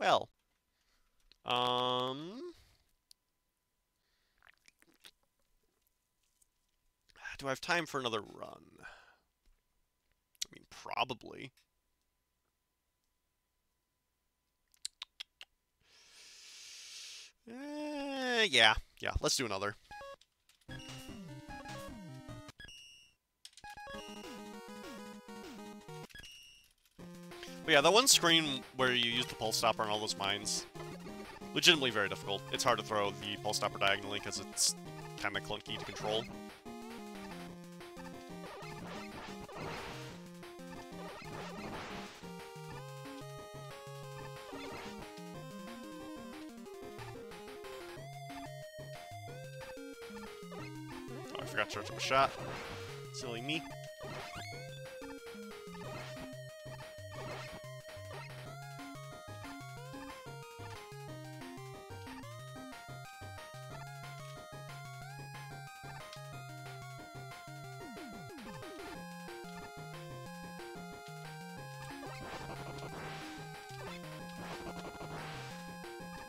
Well, do I have time for another run? I mean, probably. Yeah, let's do another. But yeah, that one screen where you use the pulse stopper on all those mines, legitimately very difficult. It's hard to throw the pulse stopper diagonally because it's kind of clunky to control. Oh, I forgot to charge up a shot. Silly me.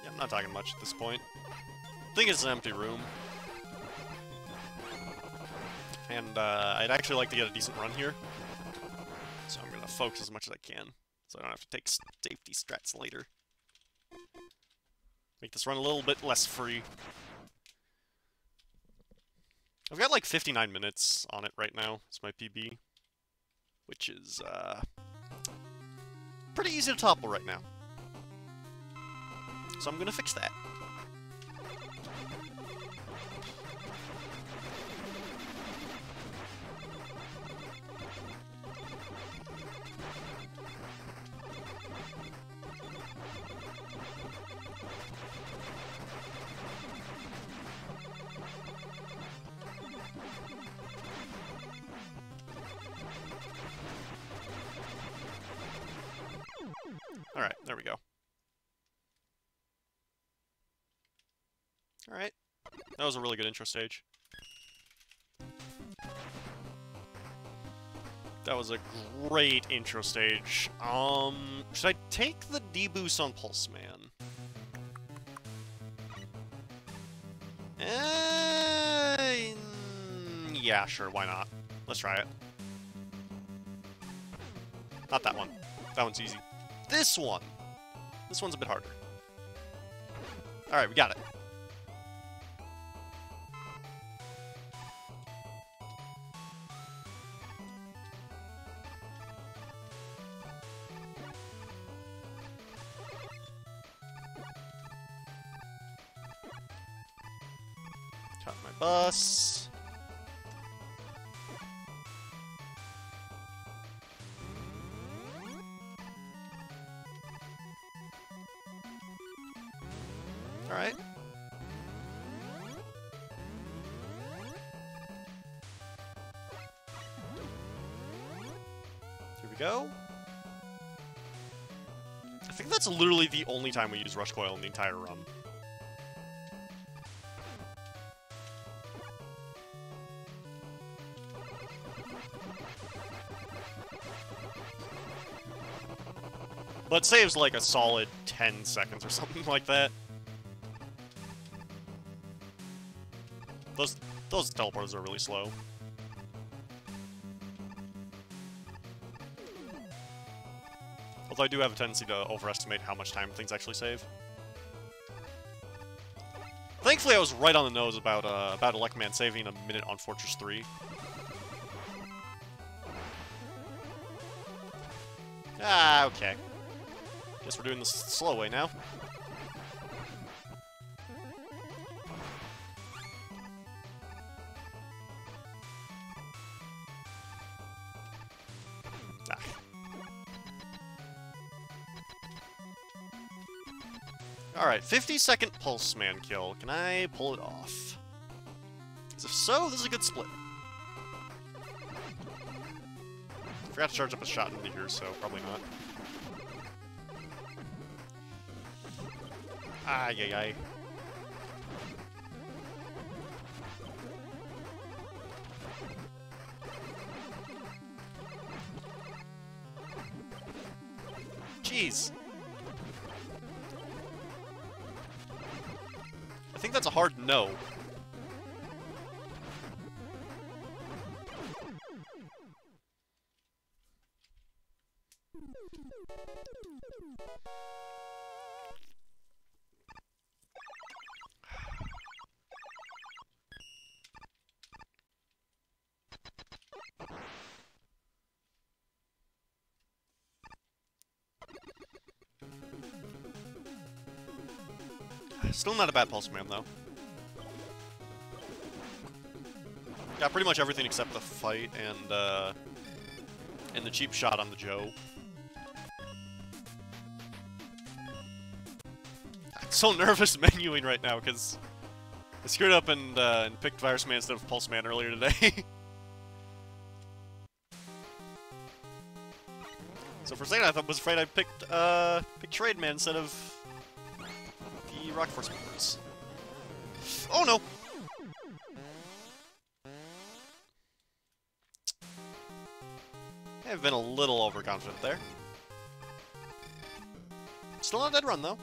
Yeah, I'm not talking much at this point. I think it's an empty room. And I'd actually like to get a decent run here. So I'm going to focus as much as I can, so I don't have to take safety strats later. Make this run a little bit less free. I've got like 59 minutes on it right now. It's my PB. Which is, pretty easy to topple right now. So I'm going to fix that. Alright, there we go. Alright. That was a really good intro stage. That was a great intro stage. Should I take the deboost on Pulse Man? Yeah, sure, why not? Let's try it. Not that one. That one's easy. This one! This one's a bit harder. Alright, we got it. Got my bus. Alright. Here we go. I think that's literally the only time we use Rush Coil in the entire run. But it saves like a solid 10 seconds or something like that. Those teleporters are really slow. Although I do have a tendency to overestimate how much time things actually save. Thankfully, I was right on the nose about Electman saving a minute on Fortress 3. Ah, okay. Guess we're doing this the slow way now. Alright, 50-second Pulse Man kill. Can I pull it off? Because if so, this is a good split. Forgot to charge up a shot into here, so probably not. Ay. Jeez. think that's a hard no. Still not a bad Pulse Man, though. Got pretty much everything except the fight and the cheap shot on the Joe. I'm so nervous menuing right now because I screwed up and picked Virus Man instead of Pulse Man earlier today. So for a second I was afraid I picked Trade Man instead of the Rock Force members. Oh no! I've been a little overconfident there. Still not a dead run though.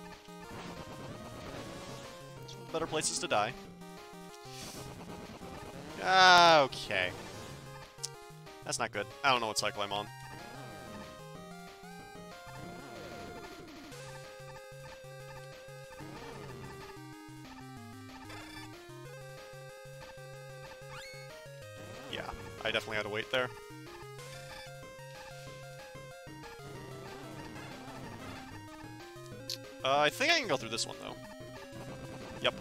It's one of the better places to die. Okay. That's not good. I don't know what cycle I'm on. Yeah, I definitely had to wait there. I think I can go through this one, though. Yep.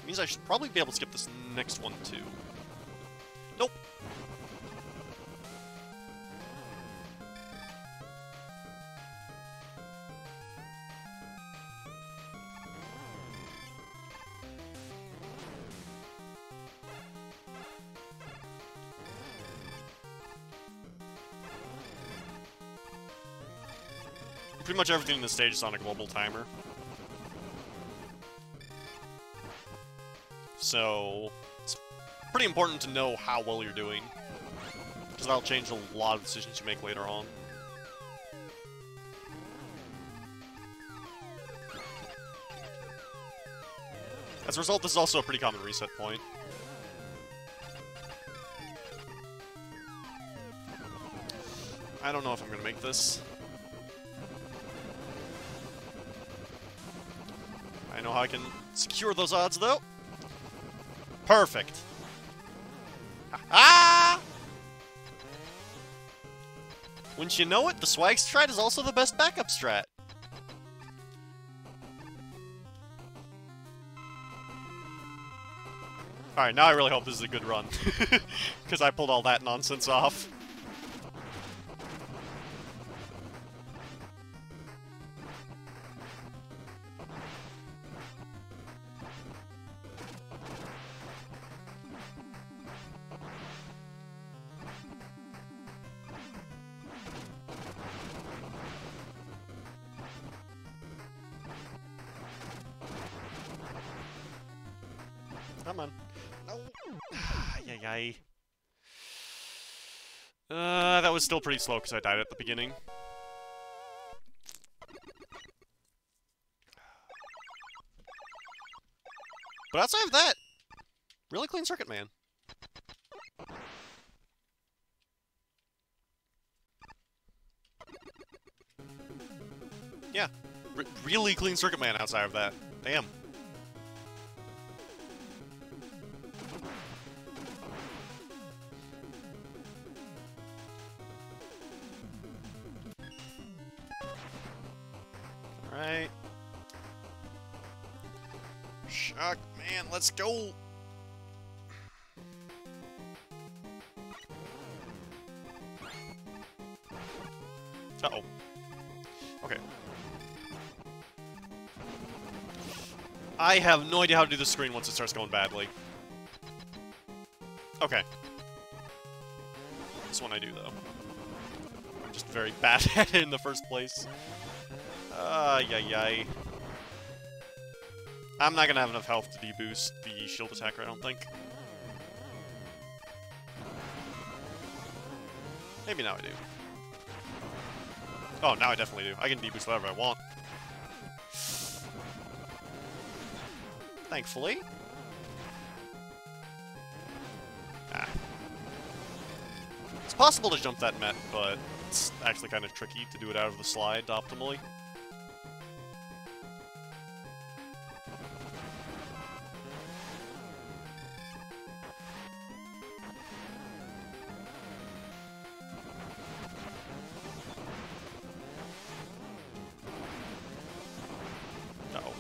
Means I should probably be able to skip this next one, too. Nope. Pretty much everything in this stage is on a global timer. So, it's pretty important to know how well you're doing, because that'll change a lot of decisions you make later on. As a result, this is also a pretty common reset point. I don't know if I'm gonna make this. I know how I can secure those odds, though. Perfect. Ah! Wouldn't you know it, the swag strat is also the best backup strat. Alright, now I really hope this is a good run. Because I pulled all that nonsense off. Come on. No. Yay. That was still pretty slow because I died at the beginning. But outside of that, really clean circuit, man. Yeah. Really clean circuit, man, outside of that. Damn. Alright. Shock, man, let's go! Uh-oh. Okay. I have no idea how to do the screen once it starts going badly. Okay. This one I do, though. I'm just very bad at it in the first place. Yay. I'm not gonna have enough health to deboost the shield attacker, I don't think. Maybe now I do. Oh, now I definitely do. I can deboost whatever I want. Thankfully. Ah. It's possible to jump that Met, but it's actually kind of tricky to do it out of the slide optimally. Uh-oh.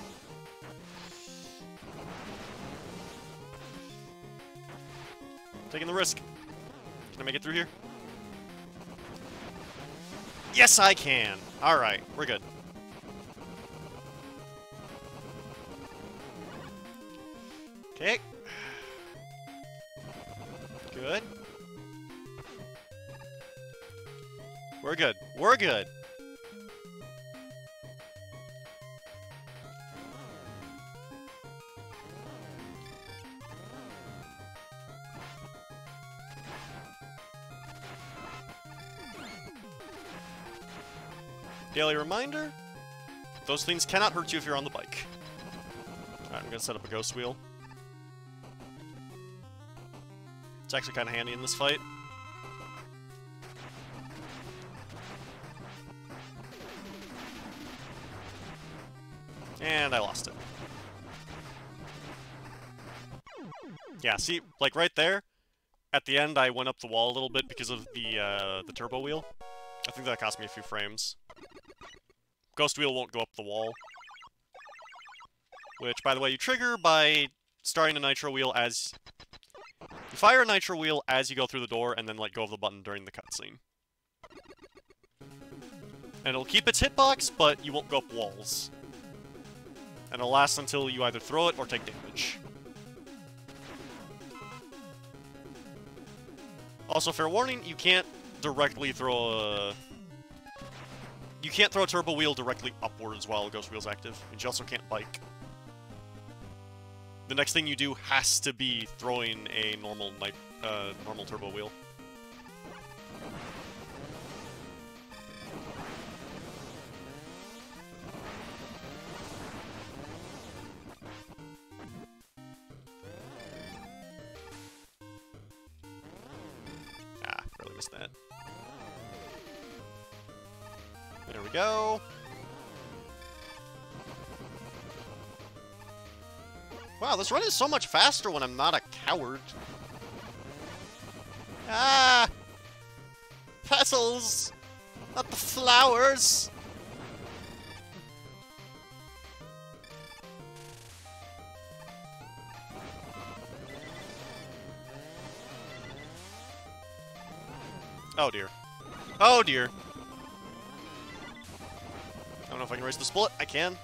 Taking the risk. Can I make it through here? Yes, I can! Alright, we're good. Okay. Good. We're good. We're good. Daily reminder, those things cannot hurt you if you're on the bike. Alright, I'm gonna set up a ghost wheel. It's actually kind of handy in this fight. And I lost it. Yeah, see, like right there, at the end I went up the wall a little bit because of the turbo wheel. I think that cost me a few frames. Ghost wheel won't go up the wall. Which, by the way, you trigger by starting a nitro wheel as... You fire a nitro wheel as you go through the door, and then let go of the button during the cutscene. And it'll keep its hitbox, but you won't go up walls. And it'll last until you either throw it or take damage. Also, fair warning, you can't directly throw a... You can't throw a turbo wheel directly upwards while Ghost Wheel's active, and you also can't bike. The next thing you do has to be throwing a normal turbo wheel. Ah, really missed that. There we go. Wow, this run is so much faster when I'm not a coward. Ah! Petals! Not the flowers! Oh dear. Oh dear. I don't know if I can raise this bullet. I can.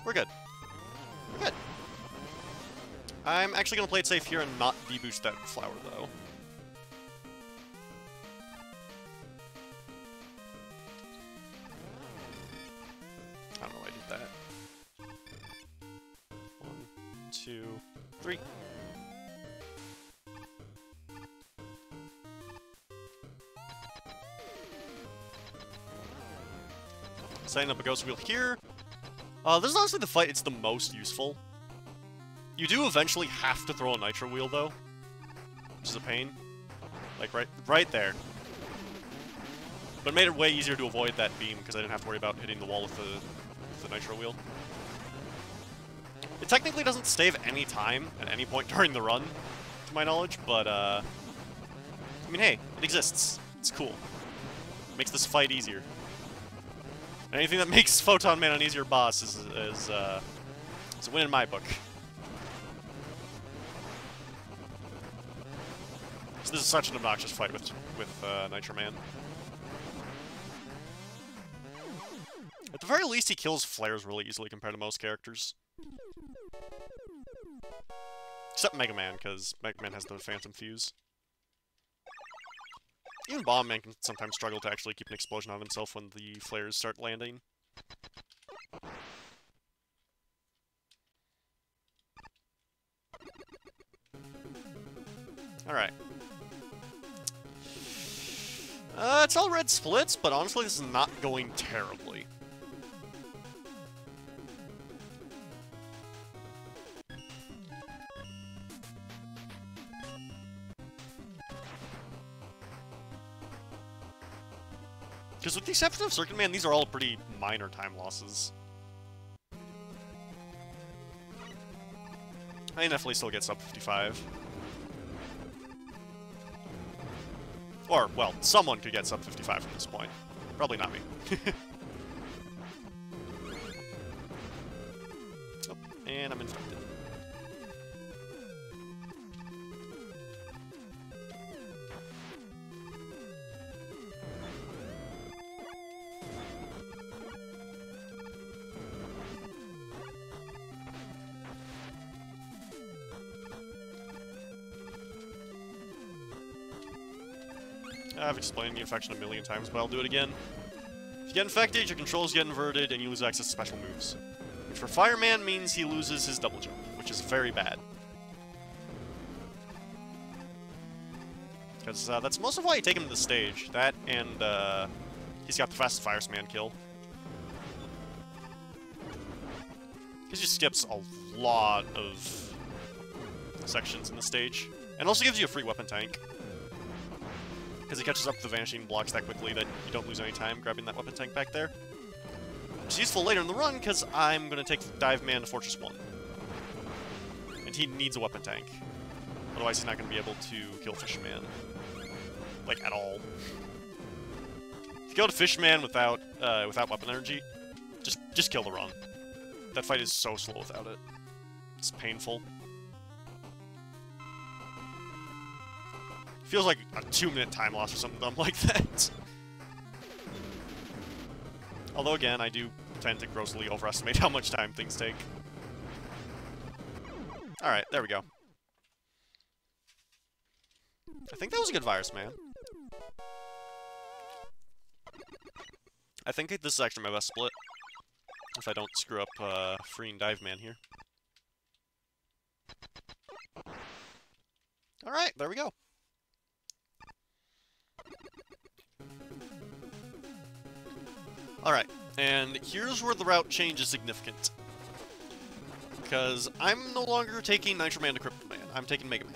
We're good. We're good. I'm actually going to play it safe here and not deboost that flower, though. I don't know why I did that. 1, 2, 3. Setting up a ghost wheel here. This is honestly the fight it's the most useful. You do eventually have to throw a nitro wheel, though. Which is a pain. Like, right there. But it made it way easier to avoid that beam, because I didn't have to worry about hitting the wall with the nitro wheel. It technically doesn't save any time at any point during the run, to my knowledge, but, I mean, hey, it exists. It's cool. It makes this fight easier. Anything that makes Photon Man an easier boss is a win in my book. So this is such an obnoxious fight with Nitro Man. At the very least, he kills flares really easily compared to most characters. Except Mega Man, because Mega Man has the Phantom Fuse. Even Bomb Man can sometimes struggle to actually keep an explosion on himself when the flares start landing. Alright. It's all red splits, but honestly, this is not going terribly. Because with the exception of Circuit Man, these are all pretty minor time losses. I can definitely still get sub 55. Or, well, someone could get sub 55 from this point. Probably not me. Oh, and I'm infected. I've explained the infection a million times, but I'll do it again. If you get infected, your controls get inverted, and you lose access to special moves. Which for Fireman means he loses his double jump, which is very bad. Because that's most of why you take him to the stage. That, and he's got the fastest Fireman kill. Because he skips a lot of sections in the stage. And also gives you a free weapon tank. Because he catches up to the Vanishing blocks that quickly that you don't lose any time grabbing that weapon tank back there. Which is useful later in the run, because I'm going to take Dive Man to Fortress 1. And he needs a weapon tank. Otherwise he's not going to be able to kill Fishman. Like, at all. If you go to Fishman without weapon energy, just kill the run. That fight is so slow without it. It's painful. Feels like a 2-minute time loss or something dumb like that. Although, again, I do tend to grossly overestimate how much time things take. Alright, there we go. I think that was a good Virus Man. I think this is actually my best split. If I don't screw up freeing Dive Man here. Alright, there we go. Alright, and here's where the route change is significant. Because I'm no longer taking Nitro Man to Crypto Man, I'm taking Mega Man.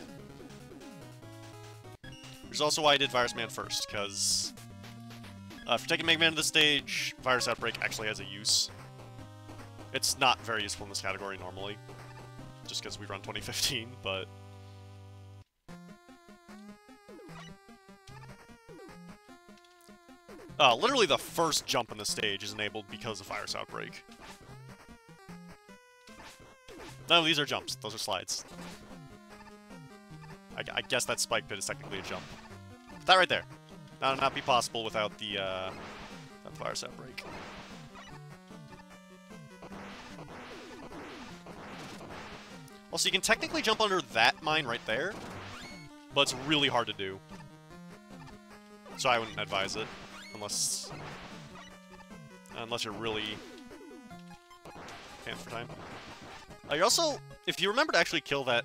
Which is also why I did Virus Man first, because if you're taking Mega Man to this stage, Virus Outbreak actually has a use. It's not very useful in this category normally, just because we run 2015, but... literally the first jump on the stage is enabled because of Virus Outbreak. No, these are jumps. Those are slides. I guess that spike pit is technically a jump. But that right there. That would not be possible without the Virus Outbreak. Also, you can technically jump under that mine right there, but it's really hard to do. So I wouldn't advise it. Unless you're really paying for time. You also, if you remember to actually kill that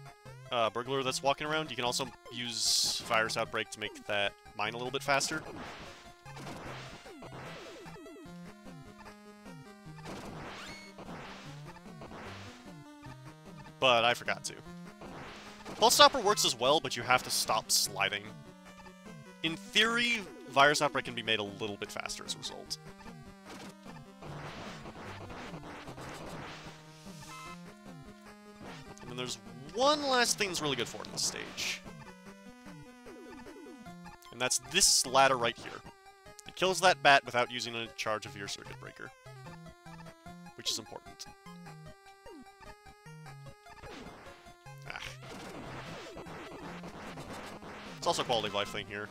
burglar that's walking around, you can also use Virus Outbreak to make that mine a little bit faster. But I forgot to. Pulse Stopper works as well, but you have to stop sliding. In theory, Virus Outbreak can be made a little bit faster as a result. And then there's one last thing that's really good for it in this stage. And that's this ladder right here. It kills that bat without using a charge of your Circuit Breaker. Which is important. Ah. It's also a quality of life thing here.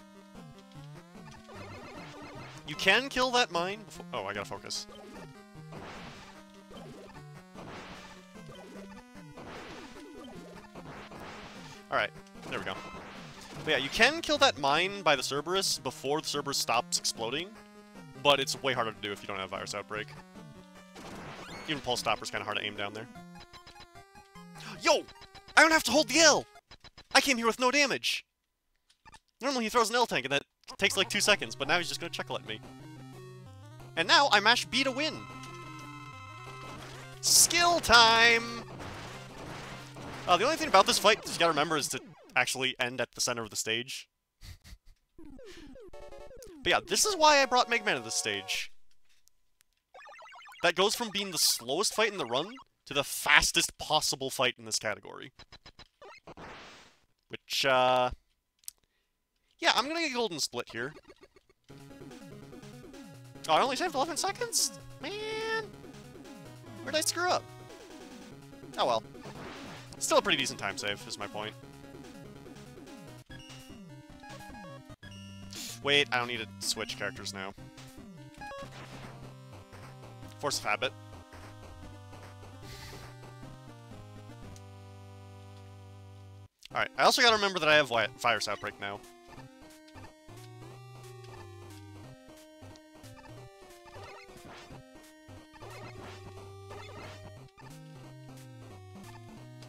You can kill that mine before... Oh, I gotta focus. Alright, there we go. But yeah, you can kill that mine by the Cerberus before the Cerberus stops exploding, but it's way harder to do if you don't have Virus Outbreak. Even Pulse Stopper's kinda hard to aim down there. Yo! I don't have to hold the L! I came here with no damage! Normally he throws an L tank and that It takes like 2 seconds, but now he's just gonna chuckle at me. And now I mash B to win! Skill time! The only thing about this fight you gotta remember is to actually end at the center of the stage. But yeah, this is why I brought Mega Man to this stage. That goes from being the slowest fight in the run to the fastest possible fight in this category. Which, yeah, I'm gonna get Golden Split here. Oh, I only saved 11 seconds? Man! Where'd I screw up? Oh well. Still a pretty decent time save, is my point. Wait, I don't need to switch characters now. Force of habit. Alright, I also gotta remember that I have Virus Outbreak now.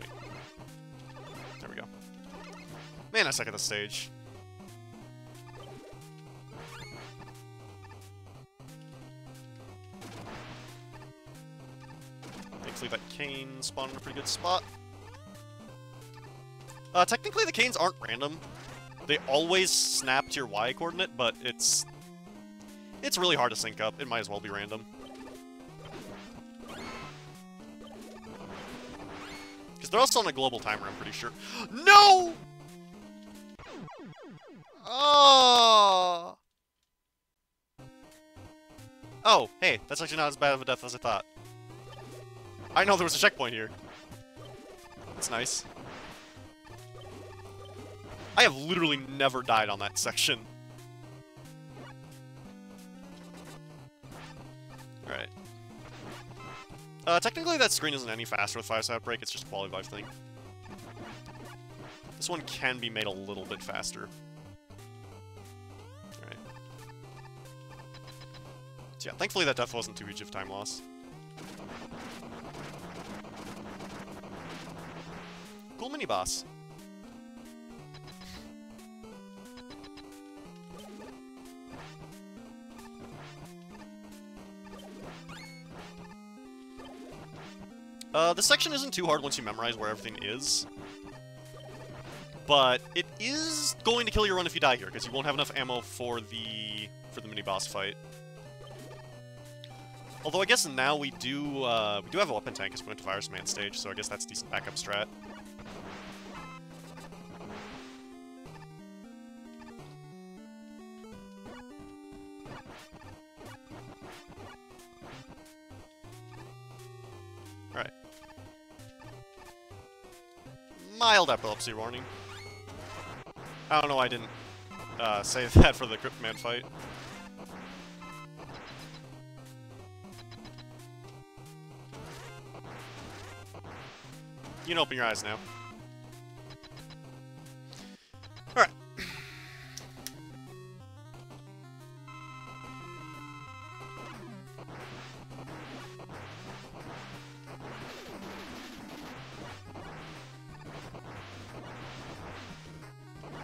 Wait. There we go. Man, I suck at this stage. Thankfully that cane spawned in a pretty good spot. Technically the canes aren't random. They always snap to your Y coordinate, but it's really hard to sync up. It might as well be random. Because they're also on a global timer, I'm pretty sure. No! Oh! Oh, hey, that's actually not as bad of a death as I thought. I know there was a checkpoint here. That's nice. I have literally never died on that section. Alright. Technically that screen isn't any faster with Virus Outbreak, it's just a quality of life thing. This one can be made a little bit faster. Alright. So yeah, thankfully that death wasn't too huge of time loss. Cool mini-boss. This section isn't too hard once you memorize where everything is. But it is going to kill your run if you die here, because you won't have enough ammo for the mini-boss fight. Although I guess now we do have a weapon tank as we went to Virus Man stage, so I guess that's a decent backup strat. Alright. Mild epilepsy warning. I don't know why I didn't say that for the Cryptman fight. You can open your eyes now. Alright.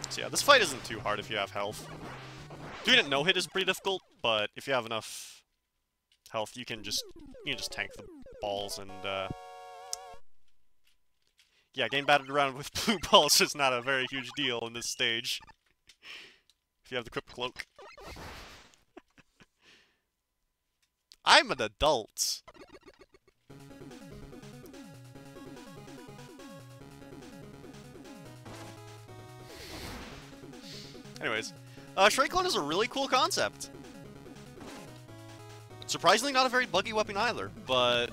So yeah, this fight isn't too hard if you have health. Doing it no-hit is pretty difficult, but if you have enough health, you can just tank the balls and yeah, getting battered around with blue balls is not a very huge deal in this stage. If you have the Crypt Cloak. I'm an adult. Anyways, Shrike-Clone is a really cool concept. Surprisingly not a very buggy weapon either, but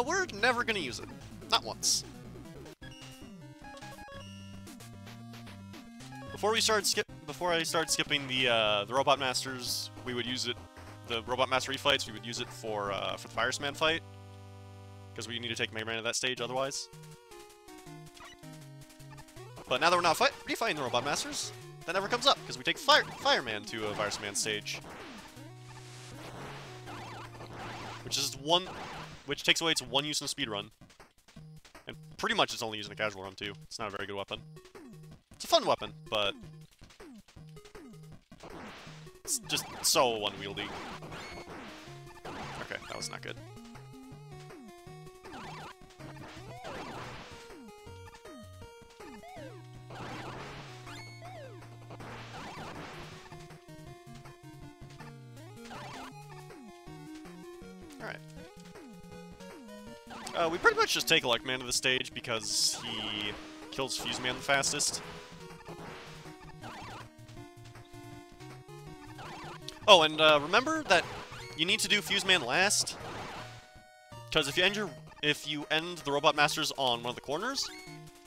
we're never gonna use it. Not once. Before I start skipping the Robot Masters, we would use it. The Robot Mastery fights, we would use it for the Virus Man fight, because we need to take Mega Man to that stage otherwise. But now that we're not refighting the Robot Masters, that never comes up because we take Fireman to a Virus Man stage, which takes away its one use in a speed run. And pretty much it's only used in a casual run, too. It's not a very good weapon. It's a fun weapon, but It's just so unwieldy. Okay, that was not good. Alright. We pretty much just take Electman to the stage because he kills Fuse Man the fastest. Oh, and remember that you need to do Fuse Man last, because if you end the Robot Masters on one of the corners,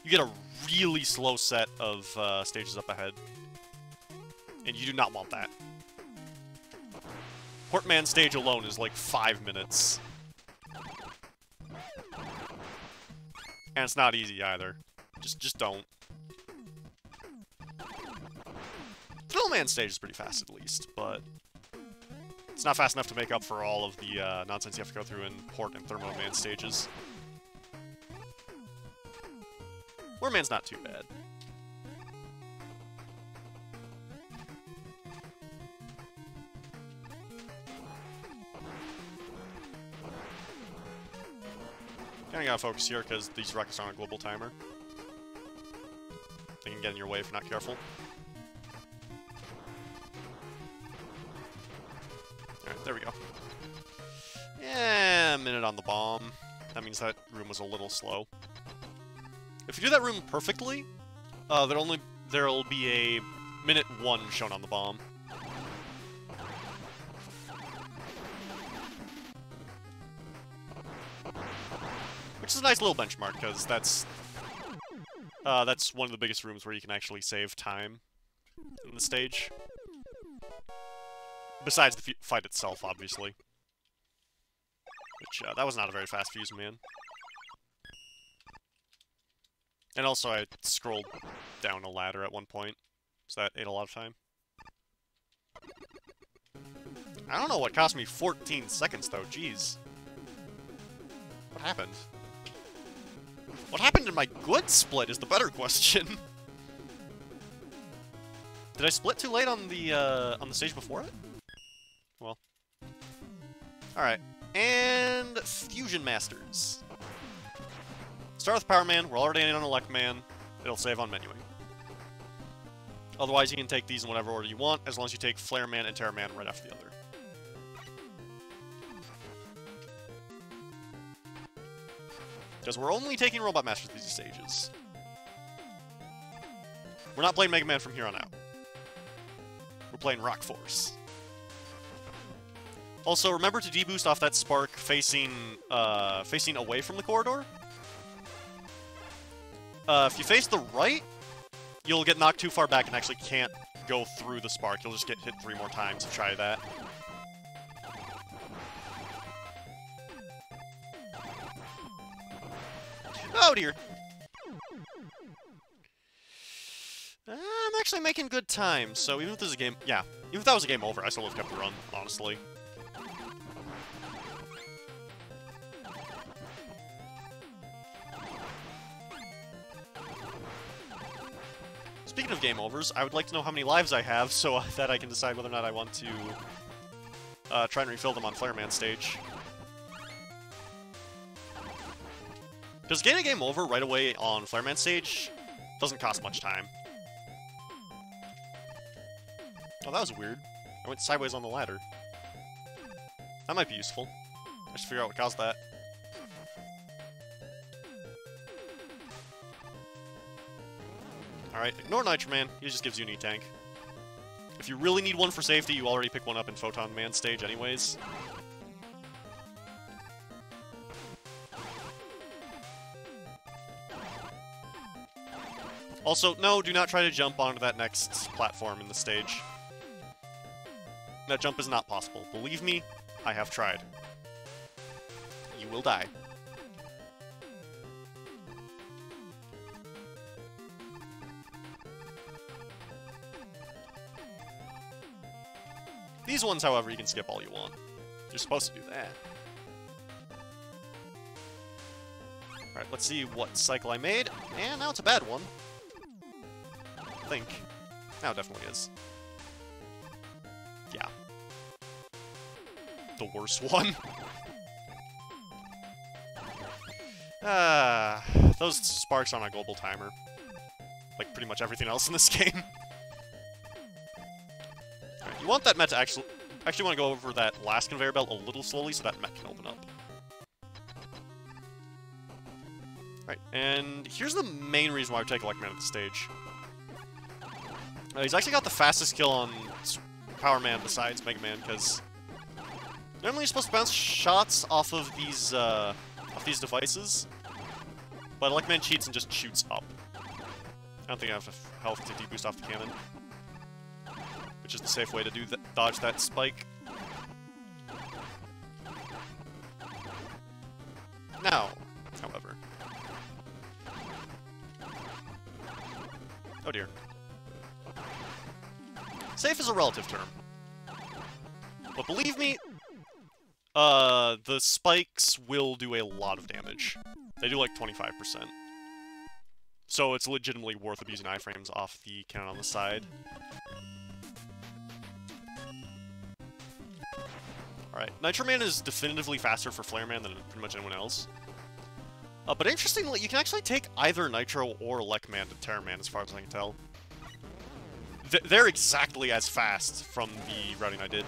you get a really slow set of stages up ahead, and you do not want that. Portman stage alone is like 5 minutes. And it's not easy either. Just don't. Thrillman stage is pretty fast at least, but it's not fast enough to make up for all of the nonsense you have to go through in Port and Thermo Man stages. Warman's not too bad. Kinda gotta focus here because these rockets are on a global timer. They can get in your way if you're not careful. Alright, there we go. Yeah, a minute on the bomb. That means that room was a little slow. If you do that room perfectly, there'll be a minute 1 shown on the bomb. Which is a nice little benchmark, because that's one of the biggest rooms where you can actually save time in the stage. Besides the fight itself, obviously. Which, that was not a very fast Fuse Man. And also, I scrolled down a ladder at one point, so that ate a lot of time. I don't know what cost me 14 seconds, though, jeez. What happened? What happened in my good split is the better question. Did I split too late on the stage before it? Well. Alright. And Fusion Masters. Start with Power Man. We're already in on Elect Man. It'll save on menuing. Otherwise, you can take these in whatever order you want, as long as you take Flare Man and Terror Man right after the other. Because we're only taking Robot Masters these stages. We're not playing Mega Man from here on out. We're playing Rock Force. Also, remember to deboost off that spark facing away from the corridor. If you face the right, you'll get knocked too far back and actually can't go through the spark. You'll just get hit 3 more times to try that. Oh dear. I'm actually making good time, so even if there's a game... Yeah, even if that was a game over, I still would have kept the run, honestly. Speaking of game overs, I would like to know how many lives I have so that I can decide whether or not I want to try and refill them on Flare Man stage. Because getting a game over right away on Flare Man stage doesn't cost much time. Oh, that was weird. I went sideways on the ladder. That might be useful. I should figure out what caused that. Alright, ignore Nitro Man. He just gives you an E-Tank. If you really need one for safety, you already pick one up in Photon Man stage anyways. Also, no, do not try to jump onto that next platform in the stage. That jump is not possible. Believe me, I have tried. You will die. These ones, however, you can skip all you want. You're supposed to do that. Alright, let's see what cycle I made. And now it's a bad one. I think. Now it definitely is. Yeah. The worst one. Those sparks on a global timer. Like pretty much everything else in this game. Alright, you want that Met to actually want to go over that last conveyor belt a little slowly so that Met can open up. Alright, and here's the main reason why we take Elecman at the stage. He's actually got the fastest kill on Power Man besides Mega Man, because normally you're supposed to bounce shots off of these devices, but Elecman cheats and just shoots up. I don't think I have enough health to deboost off the cannon, which is the safe way to dodge that spike. Now, however... Oh dear. Safe is a relative term. But believe me, the spikes will do a lot of damage. They do like 25%. So it's legitimately worth abusing iframes off the cannon on the side. Alright, Nitro Man is definitively faster for Flare Man than pretty much anyone else. But interestingly, you can actually take either Nitro or Elec Man to Terra Man, as far as I can tell. They're exactly as fast from the routing I did.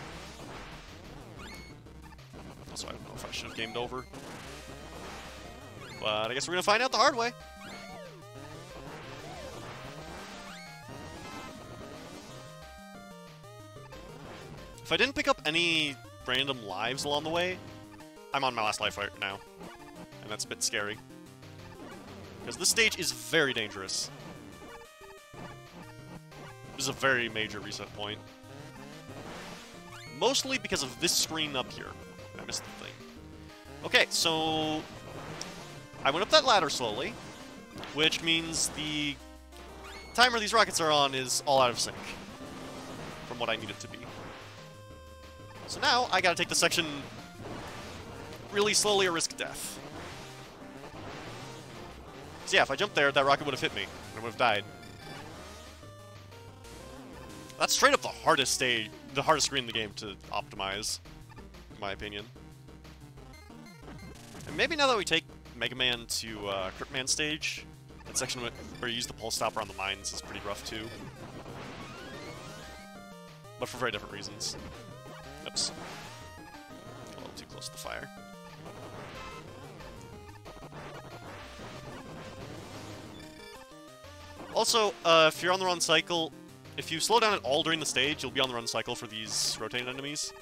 Also, I don't know if I should have gamed over. But I guess we're gonna find out the hard way. If I didn't pick up any random lives along the way, I'm on my last life right now. And that's a bit scary. Because this stage is very dangerous. This is a very major reset point. Mostly because of this screen up here. I missed the thing. Okay, so... I went up that ladder slowly, which means the timer these rockets are on is all out of sync from what I need it to be. So now, I gotta take this section really slowly or risk death. So yeah, if I jumped there, that rocket would have hit me, and I would have died. That's straight up the hardest stage, the hardest screen in the game to optimize, in my opinion. And maybe now that we take Mega Man to Crypt Man stage, that section where you use the pulse stopper on the mines is pretty rough too. But for very different reasons. Oops. A little too close to the fire. Also, if you're on the run cycle, if you slow down at all during the stage, you'll be on the run cycle for these rotating enemies.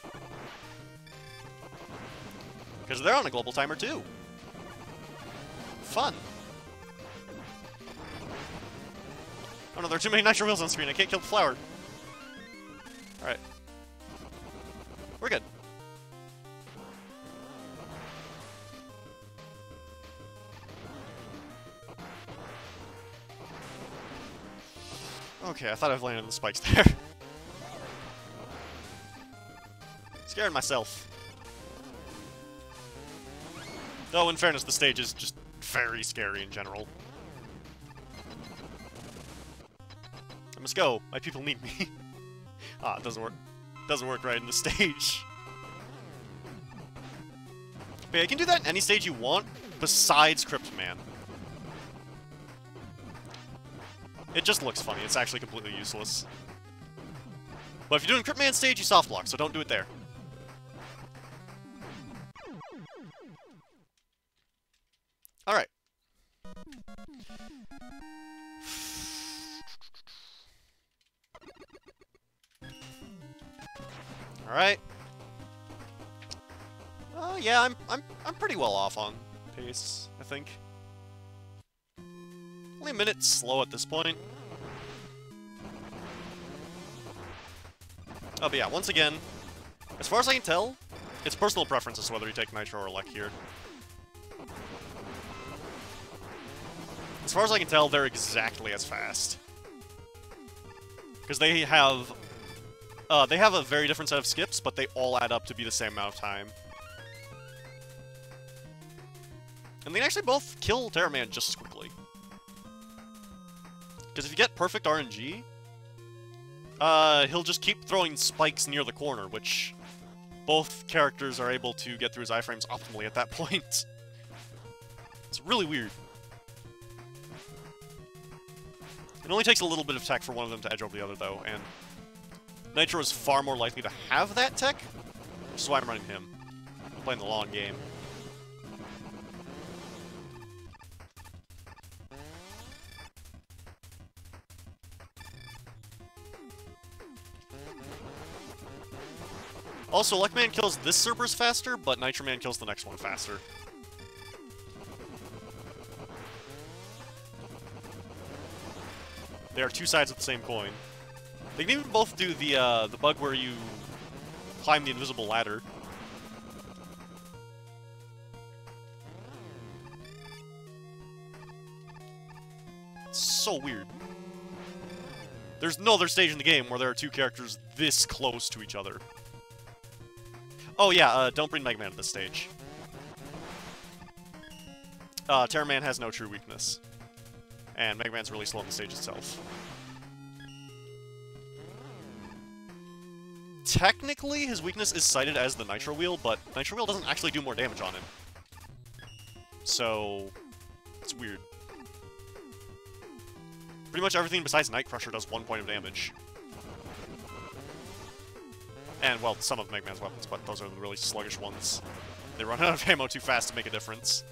Because they're on a global timer too. Fun. Oh no, there are too many nitro wheels on screen. I can't kill the flower. Alright. We're good. Okay, I thought I've landed on the spikes there. Scared myself. Though, in fairness, the stage is just very scary in general. I must go. My people need me. Ah, it doesn't work. Doesn't work right in the stage. But yeah, you can do that in any stage you want, besides Crypt Man. It just looks funny. It's actually completely useless. But if you're doing Crypt Man stage, you soft block, so don't do it there. Alright. Alright. Yeah, I'm pretty well off on pace, I think. Only a minute slow at this point. Oh, but yeah, once again, as far as I can tell, it's personal preference as to whether you take Nitro or Elec here. As far as I can tell, they're exactly as fast. Because they have a very different set of skips, but they all add up to be the same amount of time. And they actually both kill Terra Man just as quickly. Because if you get perfect RNG, He'll just keep throwing spikes near the corner, which both characters are able to get through his iframes optimally at that point. It's really weird. It only takes a little bit of tech for one of them to edge over the other, though, and Nitro is far more likely to have that tech, which is why I'm running him. I'm playing the long game. Also, Luckman kills this Cerberus faster, but Nitro Man kills the next one faster. They are two sides of the same coin. They can even both do the bug where you climb the invisible ladder. It's so weird. There's no other stage in the game where there are two characters this close to each other. Oh yeah, don't bring Mega Man to this stage. Terra Man has no true weakness. And Mega Man's really slow on the stage itself. Technically, his weakness is cited as the Nitro Wheel, but Nitro Wheel doesn't actually do more damage on him. So, it's weird. Pretty much everything besides Night Crusher does 1 point of damage. And, well, some of Mega Man's weapons, but those are the really sluggish ones. They run out of ammo too fast to make a difference.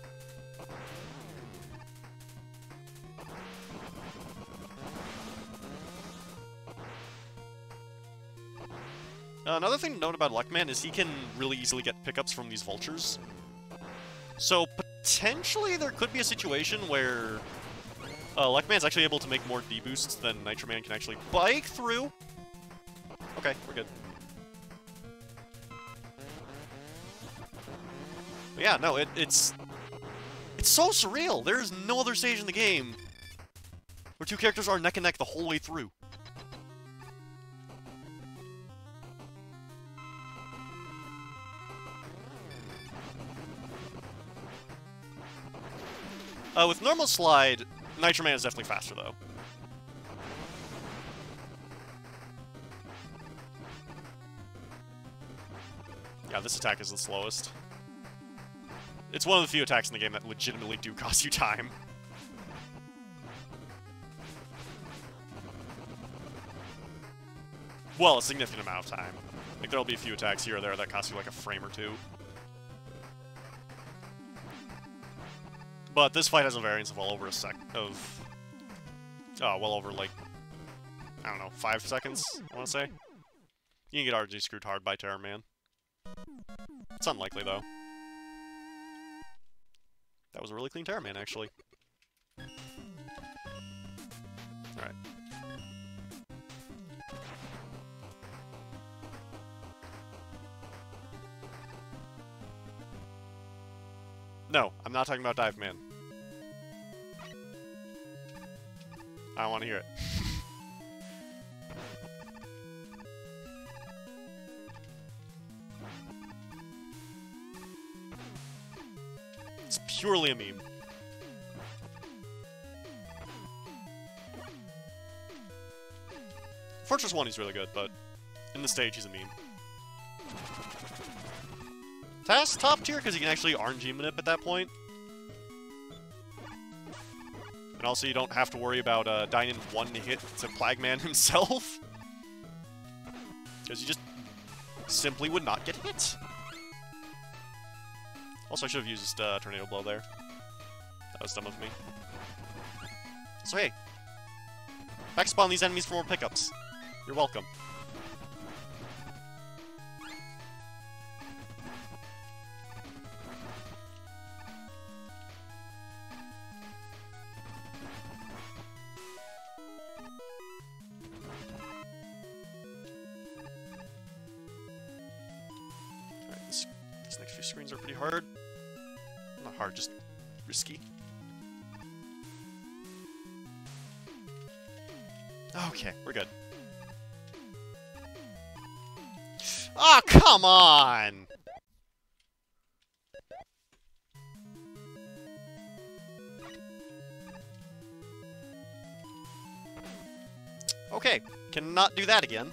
Another thing to note about Luckman is he can really easily get pickups from these vultures. So, potentially there could be a situation where Luckman's actually able to make more D-boosts than Nitro Man can actually bike through. Okay, we're good. But yeah, no, it's so surreal. There is no other stage in the game where two characters are neck and neck the whole way through. With normal slide, Nitro Man is definitely faster, though. Yeah, this attack is the slowest. It's one of the few attacks in the game that legitimately do cost you time. Well, a significant amount of time. Like, there'll be a few attacks here or there that cost you like a frame or two. But this fight has a variance of well over well over, like, I don't know, 5 seconds, I want to say. You can get RG screwed hard by Terra Man. It's unlikely, though. That was a really clean Terra Man, actually. Alright. No, I'm not talking about Dive Man. I don't want to hear it. It's purely a meme. Fortress 1 he's really good, but in the stage he's a meme. Task top tier because you can actually RNG manip at that point. And also you don't have to worry about dying in one hit to Plagman himself. Because you just simply would not get hit. Also, I should have used Tornado Blow there. That was dumb of me. So hey, back spawn these enemies for more pickups. You're welcome. Alright, these next few screens are pretty hard. Not hard, just risky. Okay, we're good. Oh, come on! Okay, cannot do that again.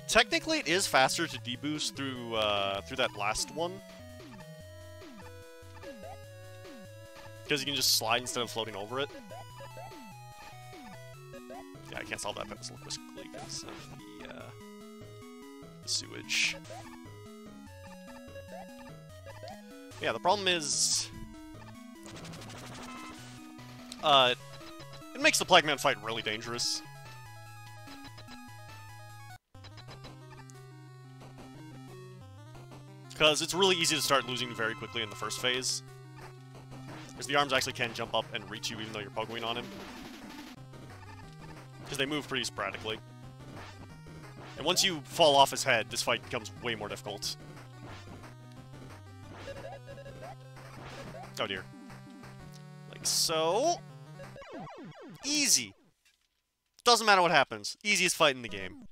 Technically, it is faster to deboost through that last one. Because you can just slide instead of floating over it. Yeah, I can't solve that pedestal quickly because of the sewage. Yeah, the problem is... it makes the Plague Man fight really dangerous. Because it's really easy to start losing very quickly in the first phase. Because the arms actually can jump up and reach you even though you're pogoing on him. Because they move pretty sporadically. And once you fall off his head, this fight becomes way more difficult. Oh dear. Like so. Easy. Doesn't matter what happens. Easiest fight in the game.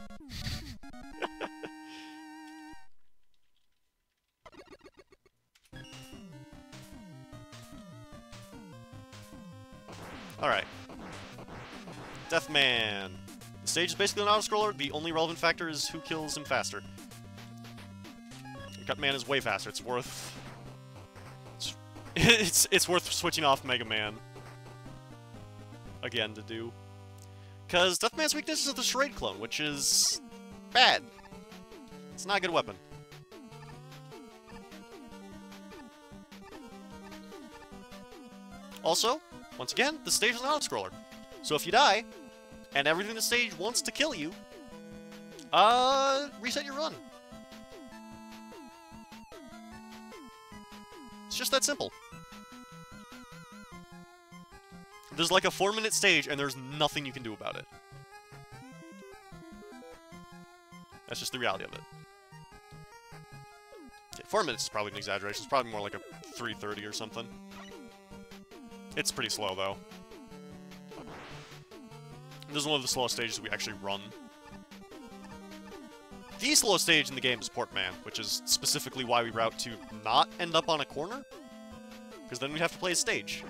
Alright. Deathman. The stage is basically an auto-scroller. The only relevant factor is who kills him faster. Cutman is way faster. It's worth... It's worth switching off Mega Man. Again, to do. Because Deathman's weakness is the Charade clone, which is... bad. It's not a good weapon. Also, once again, the stage is an auto-scroller. So if you die, and everything in the stage wants to kill you, reset your run. It's just that simple. There's like a 4-minute stage, and there's nothing you can do about it. That's just the reality of it. Okay, 4 minutes is probably an exaggeration. It's probably more like a 3:30 or something. It's pretty slow, though. This is one of the slowest stages we actually run. The slowest stage in the game is Portman, which is specifically why we route to not end up on a corner. Because then we'd have to play a stage.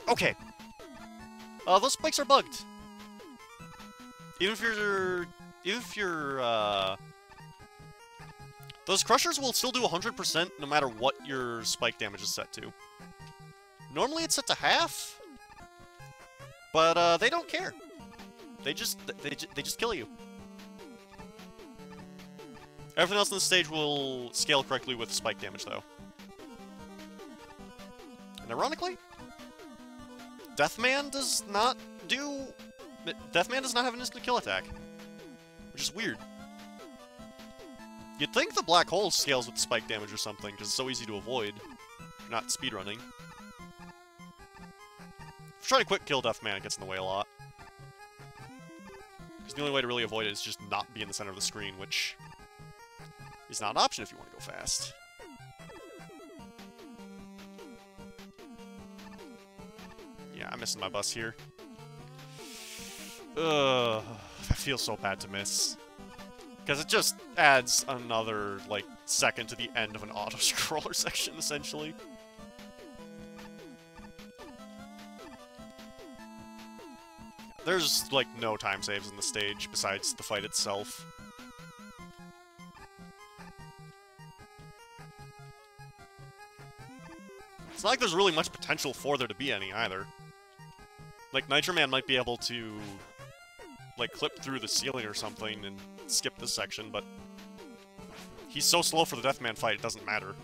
Okay. Those spikes are bugged. Even if you're, those crushers will still do 100% no matter what your spike damage is set to. Normally it's set to half, but they don't care. They just kill you. Everything else on the stage will scale correctly with spike damage, though. And ironically, Deathman does not do... Deathman does not have an instant kill attack, which is weird. You'd think the black hole scales with spike damage or something, because it's so easy to avoid. If you're not speedrunning. Trying to quick kill Deathman gets in the way a lot. Because the only way to really avoid it is just not be in the center of the screen, which is not an option if you want to go fast. Yeah, I'm missing my bus here. Ugh, I feel so bad to miss. Because it just adds another, like, second to the end of an auto-scroller section, essentially. There's, like, no time saves in the stage besides the fight itself. It's not like there's really much potential for there to be any, either. Like, Nitro Man might be able to, like, clip through the ceiling or something and skip this section, but he's so slow for the Deathman fight, it doesn't matter.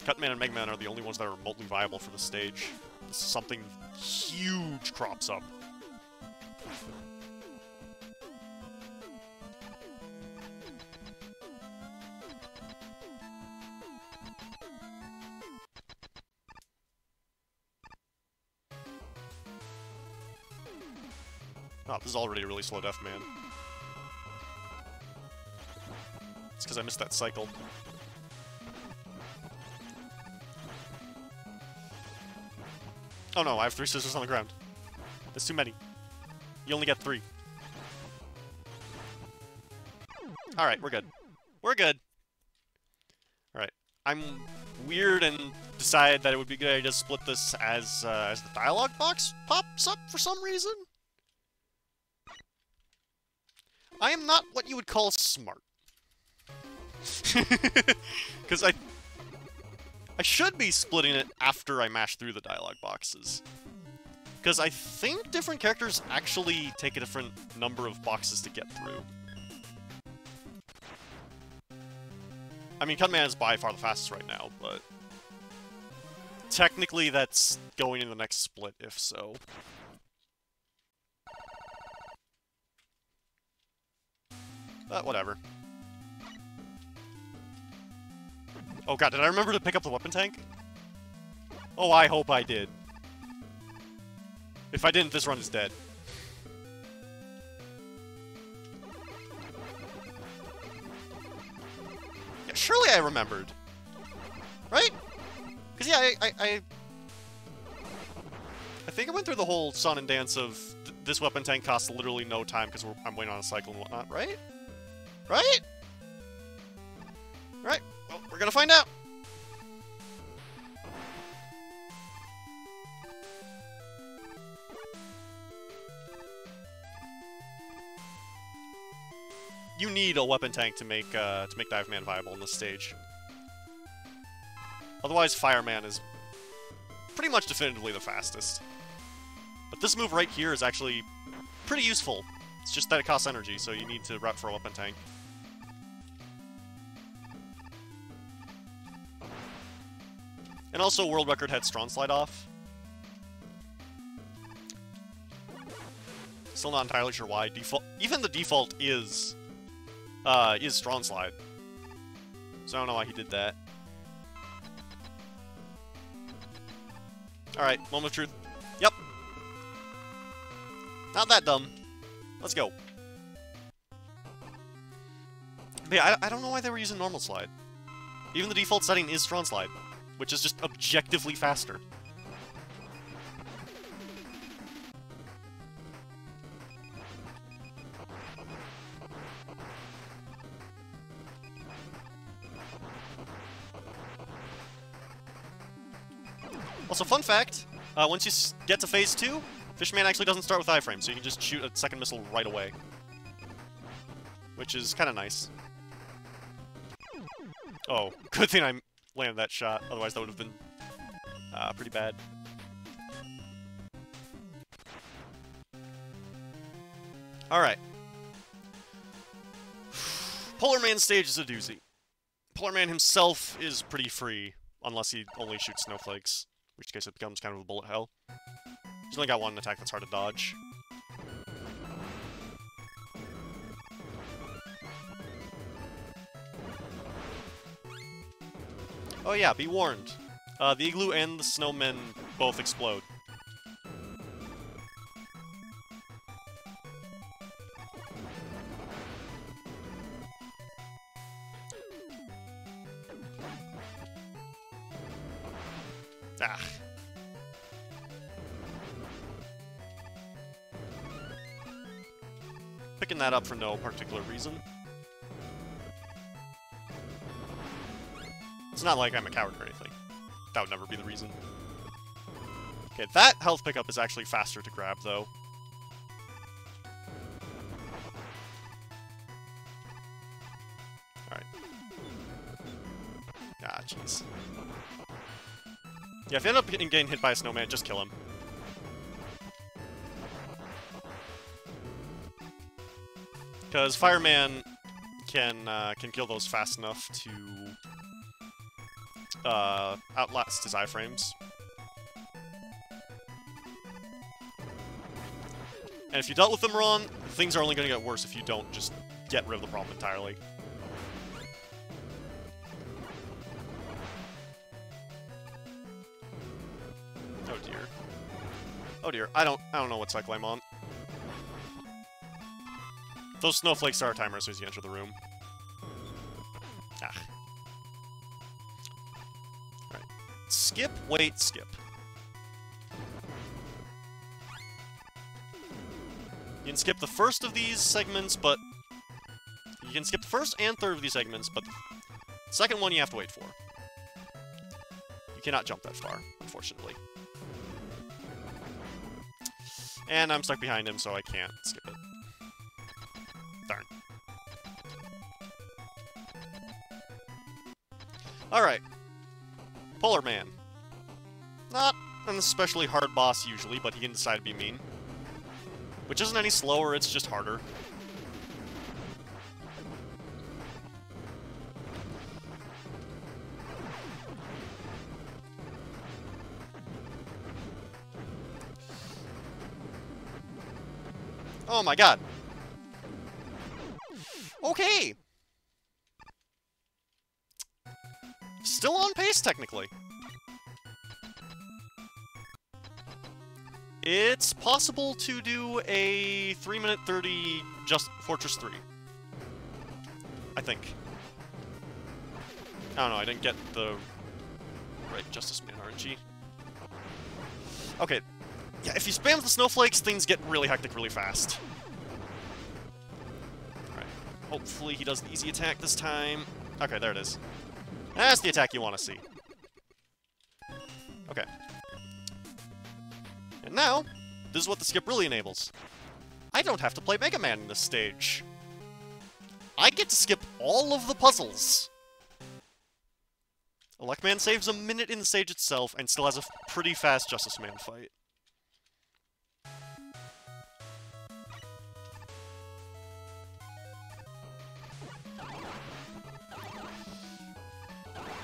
Cutman and Megman are the only ones that are remotely viable for the stage. Something huge crops up. Oh, this is already a really slow Deathman. It's because I missed that cycle. Oh no, I have 3 scissors on the ground. That's too many. You only get 3. Alright, we're good. We're good. Alright. I'm weird and decided that it would be a good idea to split this as the dialogue box pops up for some reason. I am not what you would call smart. Because I should be splitting it after I mash through the dialogue boxes. Because I think different characters actually take a different number of boxes to get through. I mean, Cutman is by far the fastest right now, but technically that's going in the next split, if so. But whatever. Oh god, did I remember to pick up the weapon tank? Oh, I hope I did. If I didn't, this run is dead. Yeah, surely I remembered. Right? Because yeah, I think I went through the whole song and dance of this weapon tank costs literally no time because I'm waiting on a cycle and whatnot, right? Right? Right, well, we're gonna find out. You need a weapon tank to make Dive Man viable in this stage. Otherwise, Fireman is pretty much definitively the fastest. But this move right here is actually pretty useful. It's just that it costs energy, so you need to route for a weapon tank. And also, World Record had Strong Slide off. Still not entirely sure why. Even the default is Strong Slide. So I don't know why he did that. Alright, moment of truth. Yep. Not that dumb. Let's go. But yeah, I don't know why they were using normal slide. Even the default setting is Strong Slide, which is just objectively faster. Also, fun fact, once you get to Phase 2, Fishman actually doesn't start with iframe, so you can just shoot a second missile right away. Which is kind of nice. Oh, good thing I landed that shot, otherwise that would have been pretty bad. Alright. Polar Man stage is a doozy. Polar Man himself is pretty free, unless he only shoots snowflakes, in which case it becomes kind of a bullet hell. He's only got one attack that's hard to dodge. Oh yeah, be warned. The igloo and the snowmen both explode. Ah. Picking that up for no particular reason. It's not like I'm a coward or anything. That would never be the reason. Okay, that health pickup is actually faster to grab, though. Alright. Ah, jeez. Yeah, if you end up getting hit by a snowman, just kill him. Because Fireman can kill those fast enough to outlast his iframes. And if you dealt with them wrong, things are only going to get worse if you don't just get rid of the problem entirely. Oh dear. Oh dear, I don't know what cycle I'm on. Those snowflakes start a timer as soon as you enter the room. Ah. Alright. Skip, wait, skip. You can skip the first of these segments, but... You can skip the first and third of these segments, but the second one you have to wait for. You cannot jump that far, unfortunately. And I'm stuck behind him, so I can't skip it. Darn. Alright. Polar Man. Not an especially hard boss usually, but he can decide to be mean. Which isn't any slower, it's just harder. Oh my god. Okay. Still on pace, technically. It's possible to do a 3-minute 30 just Fortress 3. I think. I don't know, I didn't get the right Justice Man RNG. Okay. Yeah, if you spam the snowflakes, things get really hectic really fast. Alright. Hopefully he does the easy attack this time. Okay, there it is. That's the attack you want to see. Okay. And now, this is what the skip really enables. I don't have to play Mega Man in this stage. I get to skip all of the puzzles. Electman saves a minute in the stage itself and still has a pretty fast Justice Man fight.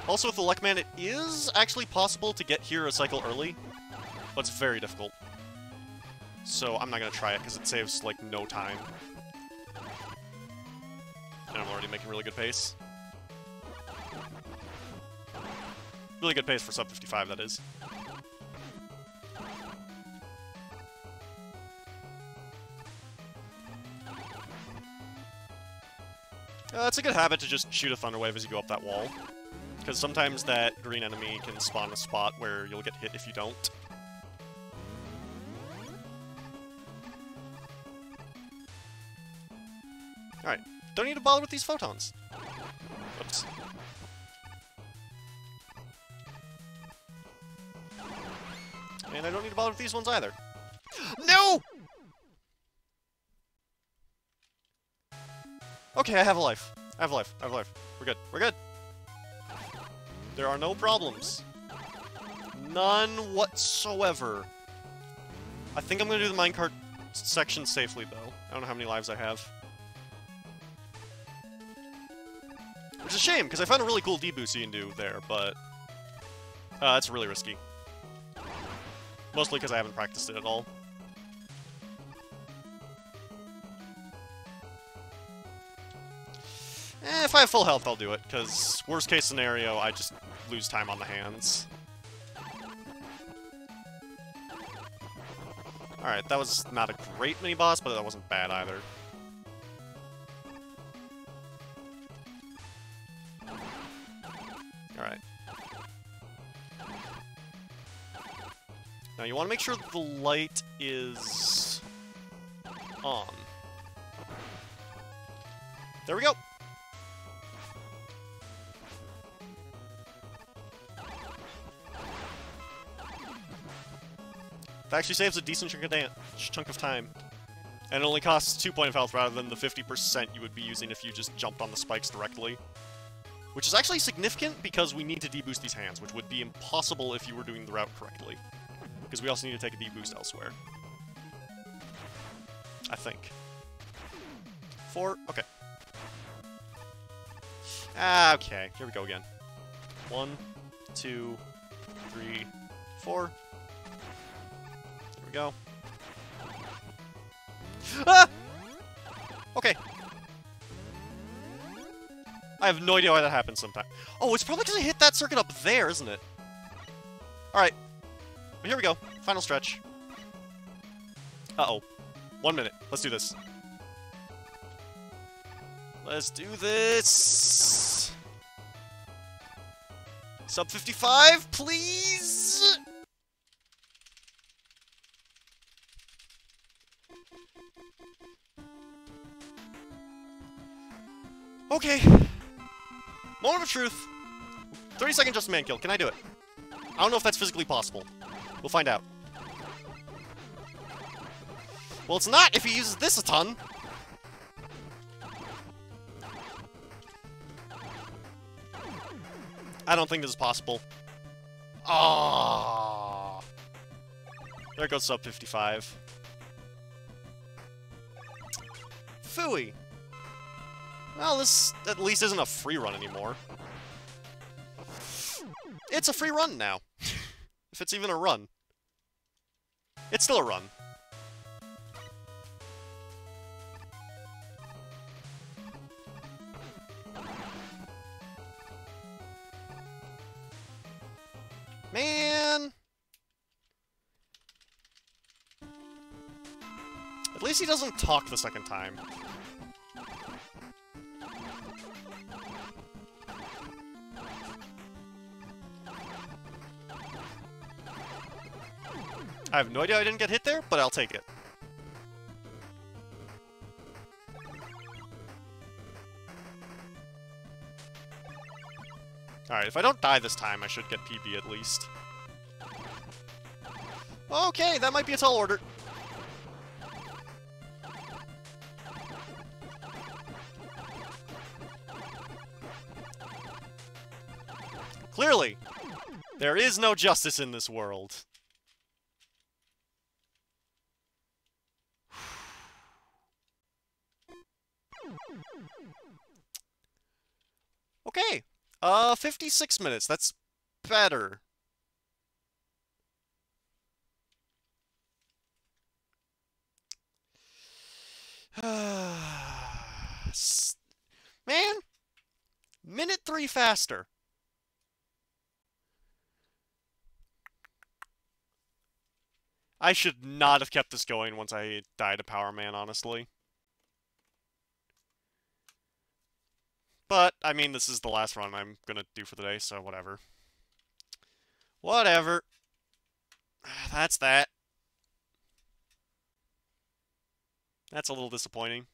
Also, with Electman, it is actually possible to get here a cycle early, but it's very difficult. So I'm not going to try it, because it saves, like, no time. And I'm already making really good pace. Really good pace for sub 55, that is. It's a good habit to just shoot a Thunder Wave as you go up that wall. Because sometimes that green enemy can spawn a spot where you'll get hit if you don't. Alright, don't need to bother with these photons. Oops. And I don't need to bother with these ones either. No! Okay, I have a life. I have a life. I have a life. We're good. We're good. There are no problems. None whatsoever. I think I'm gonna do the minecart section safely, though. I don't know how many lives I have. Which is a shame, because I found a really cool deboost you can do there, but... it's really risky. Mostly because I haven't practiced it at all. If I have full health, I'll do it, because worst case scenario, I just lose time on the hands. Alright, that was not a great mini-boss, but that wasn't bad either. Alright. Now you want to make sure the light is on. There we go! That actually saves a decent chunk of time. And it only costs 2 points of health rather than the 50% you would be using if you just jumped on the spikes directly. Which is actually significant because we need to deboost these hands, which would be impossible if you were doing the route correctly. Because we also need to take a deboost elsewhere. I think. 4? Okay. Okay, here we go again. 1, 2, 3, 4. There we go. Ah! Okay. I have no idea why that happened sometime. Oh, it's probably because I hit that circuit up there, isn't it? Alright. Well, here we go. Final stretch. Uh-oh. 1 minute. Let's do this. Let's do this! Sub 55, please! Okay. Moment of truth. 30-second Just Man kill. Can I do it? I don't know if that's physically possible. We'll find out. Well, it's not if he uses this a ton. I don't think this is possible. Ah, there goes sub 55. Phooey. Well, this at least isn't a free run anymore. It's a free run now. If it's even a run. It's still a run. Man! At least he doesn't talk the second time. I have no idea I didn't get hit there, but I'll take it. Alright, if I don't die this time, I should get PB at least. Okay, that might be a tall order. Clearly, there is no justice in this world. Okay, 56 minutes, that's better. Man, minute 3 faster. I should not have kept this going once I died to Power Man, honestly. But, I mean, this is the last run I'm gonna do for the day, so whatever. Whatever. That's that. That's a little disappointing.